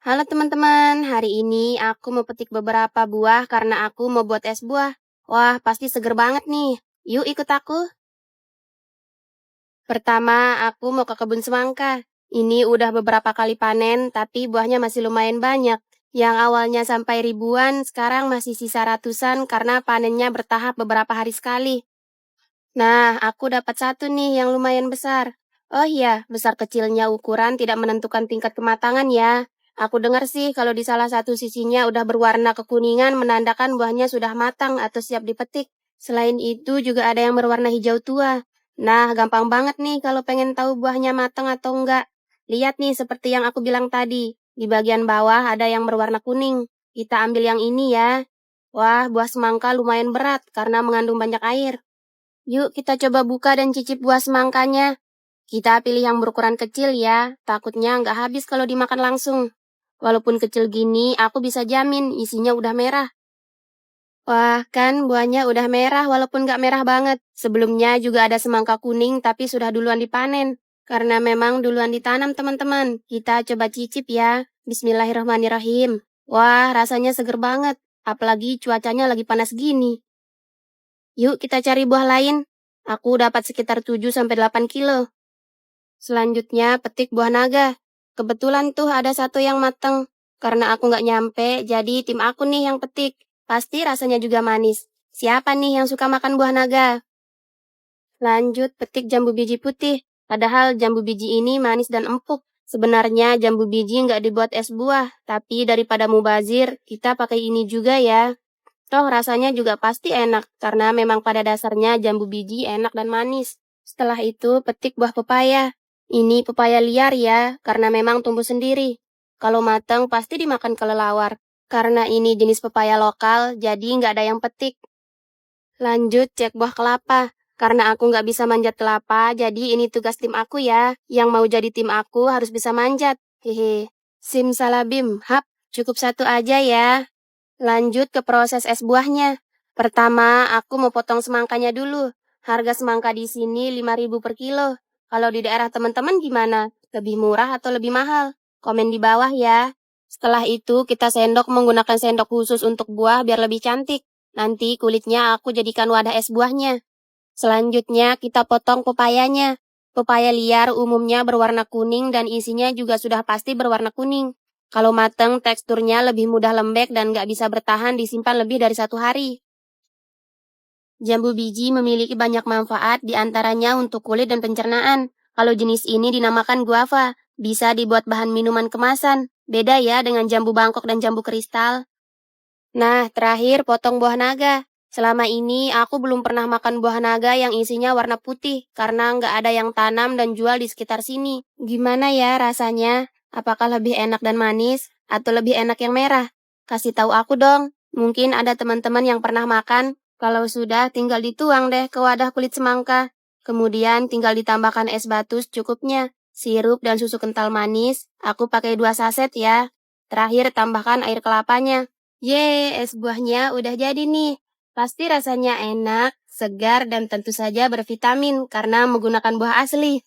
Halo teman-teman, hari ini aku mau petik beberapa buah karena aku mau buat es buah. Wah, pasti seger banget nih. Yuk ikut aku. Pertama, aku mau ke kebun semangka. Ini udah beberapa kali panen, tapi buahnya masih lumayan banyak. Yang awalnya sampai ribuan, sekarang masih sisa ratusan karena panennya bertahap beberapa hari sekali. Nah, aku dapat satu nih yang lumayan besar. Oh iya, besar kecilnya ukuran tidak menentukan tingkat kematangan ya. Aku dengar sih kalau di salah satu sisinya udah berwarna kekuningan menandakan buahnya sudah matang atau siap dipetik. Selain itu juga ada yang berwarna hijau tua. Nah, gampang banget nih kalau pengen tahu buahnya matang atau enggak. Lihat nih seperti yang aku bilang tadi. Di bagian bawah ada yang berwarna kuning. Kita ambil yang ini ya. Wah, buah semangka lumayan berat karena mengandung banyak air. Yuk kita coba buka dan cicip buah semangkanya. Kita pilih yang berukuran kecil ya, takutnya nggak habis kalau dimakan langsung. Walaupun kecil gini, aku bisa jamin isinya udah merah. Wah, kan buahnya udah merah walaupun nggak merah banget. Sebelumnya juga ada semangka kuning tapi sudah duluan dipanen. Karena memang duluan ditanam teman-teman. Kita coba cicip ya. Bismillahirrahmanirrahim. Wah, rasanya seger banget. Apalagi cuacanya lagi panas gini. Yuk kita cari buah lain. Aku dapat sekitar 7-8 kilo. Selanjutnya petik buah naga. Kebetulan tuh ada satu yang mateng. Karena aku nggak nyampe, jadi tim aku nih yang petik. Pasti rasanya juga manis. Siapa nih yang suka makan buah naga? Lanjut petik jambu biji putih. Padahal jambu biji ini manis dan empuk. Sebenarnya jambu biji nggak dibuat es buah, tapi daripada mubazir, kita pakai ini juga ya. Toh rasanya juga pasti enak, karena memang pada dasarnya jambu biji enak dan manis. Setelah itu, petik buah pepaya. Ini pepaya liar ya, karena memang tumbuh sendiri. Kalau matang pasti dimakan kelelawar. Karena ini jenis pepaya lokal, jadi nggak ada yang petik. Lanjut cek buah kelapa. Karena aku nggak bisa manjat kelapa, jadi ini tugas tim aku ya. Yang mau jadi tim aku harus bisa manjat. Hehe. Simsalabim, hap, cukup satu aja ya. Lanjut ke proses es buahnya. Pertama, aku mau potong semangkanya dulu. Harga semangka di sini 5.000 per kilo. Kalau di daerah teman-teman gimana? Lebih murah atau lebih mahal? Komen di bawah ya. Setelah itu, kita sendok menggunakan sendok khusus untuk buah biar lebih cantik. Nanti kulitnya aku jadikan wadah es buahnya. Selanjutnya, kita potong pepayanya. Pepaya liar umumnya berwarna kuning dan isinya juga sudah pasti berwarna kuning. Kalau mateng, teksturnya lebih mudah lembek dan nggak bisa bertahan disimpan lebih dari 1 hari. Jambu biji memiliki banyak manfaat, diantaranya untuk kulit dan pencernaan. Kalau jenis ini dinamakan guava, bisa dibuat bahan minuman kemasan. Beda ya dengan jambu Bangkok dan jambu kristal. Nah, terakhir potong buah naga. Selama ini aku belum pernah makan buah naga yang isinya warna putih, karena nggak ada yang tanam dan jual di sekitar sini. Gimana ya rasanya? Apakah lebih enak dan manis, atau lebih enak yang merah? Kasih tahu aku dong. Mungkin ada teman-teman yang pernah makan. Kalau sudah, tinggal dituang deh ke wadah kulit semangka. Kemudian tinggal ditambahkan es batu secukupnya, sirup dan susu kental manis. Aku pakai 2 saset ya. Terakhir tambahkan air kelapanya. Ye, es buahnya udah jadi nih. Pasti rasanya enak, segar, dan tentu saja bervitamin karena menggunakan buah asli.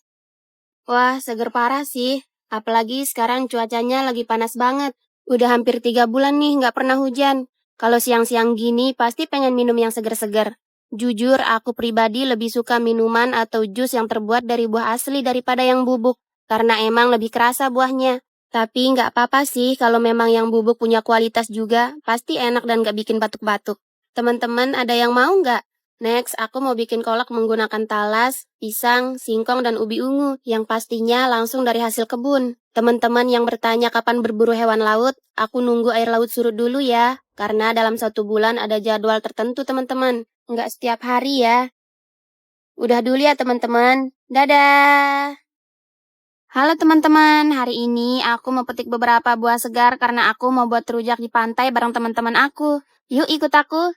Wah, seger parah sih. Apalagi sekarang cuacanya lagi panas banget. Udah hampir 3 bulan nih nggak pernah hujan. Kalau siang-siang gini pasti pengen minum yang seger-seger. Jujur, aku pribadi lebih suka minuman atau jus yang terbuat dari buah asli daripada yang bubuk. Karena emang lebih kerasa buahnya. Tapi nggak apa-apa sih kalau memang yang bubuk punya kualitas juga. Pasti enak dan nggak bikin batuk-batuk. Teman-teman ada yang mau nggak? Next, aku mau bikin kolak menggunakan talas, pisang, singkong, dan ubi ungu yang pastinya langsung dari hasil kebun. Teman-teman yang bertanya kapan berburu hewan laut, aku nunggu air laut surut dulu ya, karena dalam 1 bulan ada jadwal tertentu teman-teman. Nggak setiap hari ya. Udah dulu ya teman-teman. Dadah! Halo teman-teman, hari ini aku mau petik beberapa buah segar karena aku mau buat rujak di pantai bareng teman-teman aku. Yuk ikut aku!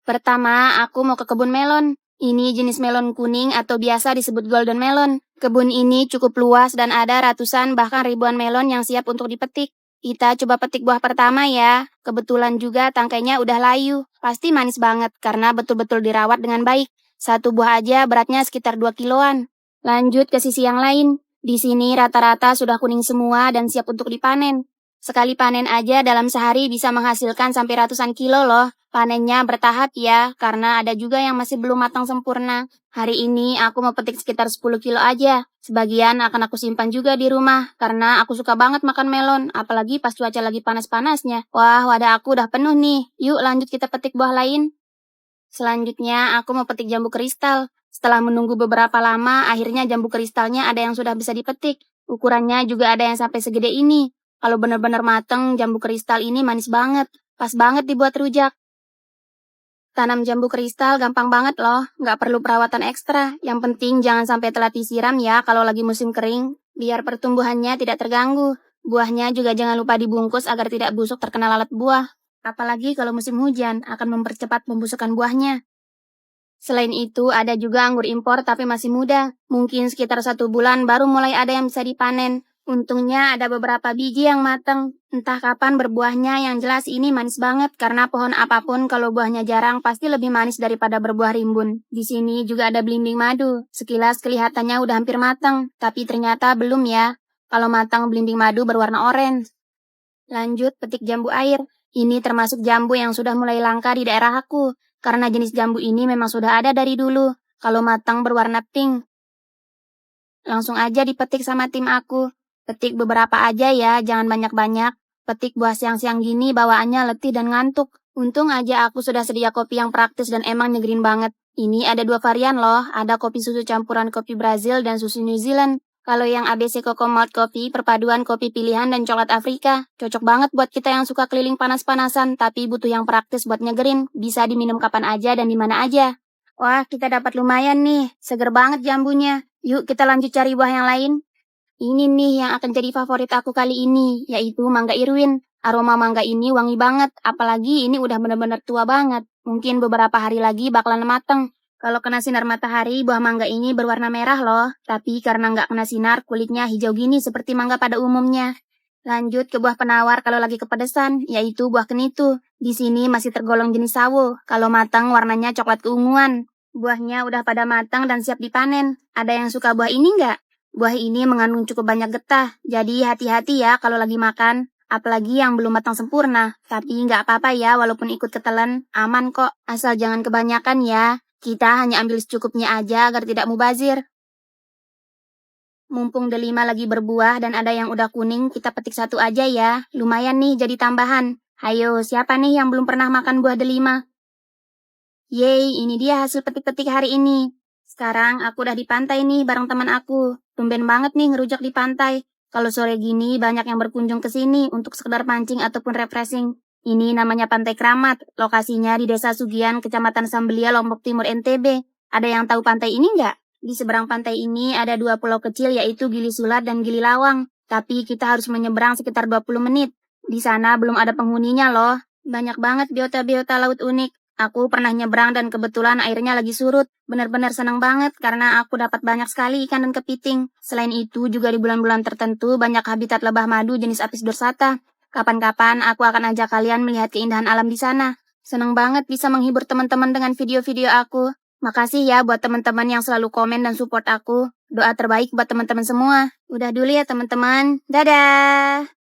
Pertama, aku mau ke kebun melon. Ini jenis melon kuning atau biasa disebut golden melon. Kebun ini cukup luas dan ada ratusan bahkan ribuan melon yang siap untuk dipetik. Kita coba petik buah pertama ya. Kebetulan juga tangkainya udah layu. Pasti manis banget karena betul-betul dirawat dengan baik. Satu buah aja beratnya sekitar 2 kiloan. Lanjut ke sisi yang lain. Di sini rata-rata sudah kuning semua dan siap untuk dipanen. Sekali panen aja dalam sehari bisa menghasilkan sampai ratusan kilo loh. Panennya bertahap ya, karena ada juga yang masih belum matang sempurna. Hari ini aku mau petik sekitar 10 kilo aja. Sebagian akan aku simpan juga di rumah, karena aku suka banget makan melon, apalagi pas cuaca lagi panas-panasnya. Wah, wadah aku udah penuh nih. Yuk lanjut kita petik buah lain. Selanjutnya, aku mau petik jambu kristal. Setelah menunggu beberapa lama, akhirnya jambu kristalnya ada yang sudah bisa dipetik. Ukurannya juga ada yang sampai segede ini. Kalau benar-benar mateng, jambu kristal ini manis banget. Pas banget dibuat rujak. Tanam jambu kristal gampang banget loh, nggak perlu perawatan ekstra. Yang penting jangan sampai telat disiram ya kalau lagi musim kering, biar pertumbuhannya tidak terganggu. Buahnya juga jangan lupa dibungkus agar tidak busuk terkena lalat buah. Apalagi kalau musim hujan, akan mempercepat pembusukan buahnya. Selain itu, ada juga anggur impor tapi masih muda. Mungkin sekitar 1 bulan baru mulai ada yang bisa dipanen. Untungnya ada beberapa biji yang matang. Entah kapan berbuahnya, yang jelas ini manis banget karena pohon apapun kalau buahnya jarang pasti lebih manis daripada berbuah rimbun. Di sini juga ada belimbing madu. Sekilas kelihatannya udah hampir matang, tapi ternyata belum ya. Kalau matang belimbing madu berwarna oranye. Lanjut petik jambu air. Ini termasuk jambu yang sudah mulai langka di daerah aku. Karena jenis jambu ini memang sudah ada dari dulu. Kalau matang berwarna pink. Langsung aja dipetik sama tim aku. Petik beberapa aja ya, jangan banyak-banyak. Petik buah siang-siang gini bawaannya letih dan ngantuk. Untung aja aku sudah sedia kopi yang praktis dan emang nyegerin banget. Ini ada 2 varian loh, ada kopi susu campuran kopi Brazil dan susu New Zealand. Kalau yang ABC Coco Malt Coffee, perpaduan kopi pilihan dan coklat Afrika. Cocok banget buat kita yang suka keliling panas-panasan, tapi butuh yang praktis buat nyegerin. Bisa diminum kapan aja dan di mana aja. Wah, kita dapat lumayan nih. Seger banget jambunya. Yuk kita lanjut cari buah yang lain. Ini nih yang akan jadi favorit aku kali ini, yaitu mangga Irwin. Aroma mangga ini wangi banget, apalagi ini udah bener-bener tua banget. Mungkin beberapa hari lagi bakalan mateng. Kalau kena sinar matahari, buah mangga ini berwarna merah loh. Tapi karena nggak kena sinar, kulitnya hijau gini seperti mangga pada umumnya. Lanjut ke buah penawar kalau lagi kepedesan, yaitu buah kenitu. Di sini masih tergolong jenis sawo. Kalau matang warnanya coklat keunguan. Buahnya udah pada matang dan siap dipanen. Ada yang suka buah ini nggak? Buah ini mengandung cukup banyak getah, jadi hati-hati ya kalau lagi makan. Apalagi yang belum matang sempurna. Tapi nggak apa-apa ya walaupun ikut ketelan, aman kok. Asal jangan kebanyakan ya. Kita hanya ambil secukupnya aja agar tidak mubazir. Mumpung delima lagi berbuah dan ada yang udah kuning, kita petik satu aja ya. Lumayan nih jadi tambahan. Hayo, siapa nih yang belum pernah makan buah delima? Yeay, ini dia hasil petik-petik hari ini. Sekarang aku udah di pantai nih bareng teman aku. Tumben banget nih ngerujak di pantai. Kalau sore gini banyak yang berkunjung ke sini untuk sekedar pancing ataupun refreshing. Ini namanya Pantai Kramat. Lokasinya di Desa Sugian, Kecamatan Sambelia, Lombok Timur, NTB. Ada yang tahu pantai ini nggak? Di seberang pantai ini ada 2 pulau kecil yaitu Gili Sulat dan Gili Lawang. Tapi kita harus menyeberang sekitar 20 menit. Di sana belum ada penghuninya loh. Banyak banget biota-biota laut unik. Aku pernah nyebrang dan kebetulan airnya lagi surut. Benar-benar senang banget karena aku dapat banyak sekali ikan dan kepiting. Selain itu juga di bulan-bulan tertentu banyak habitat lebah madu jenis Apis dorsata. Kapan-kapan aku akan ajak kalian melihat keindahan alam di sana. Senang banget bisa menghibur teman-teman dengan video-video aku. Makasih ya buat teman-teman yang selalu komen dan support aku. Doa terbaik buat teman-teman semua. Udah dulu ya teman-teman. Dadah!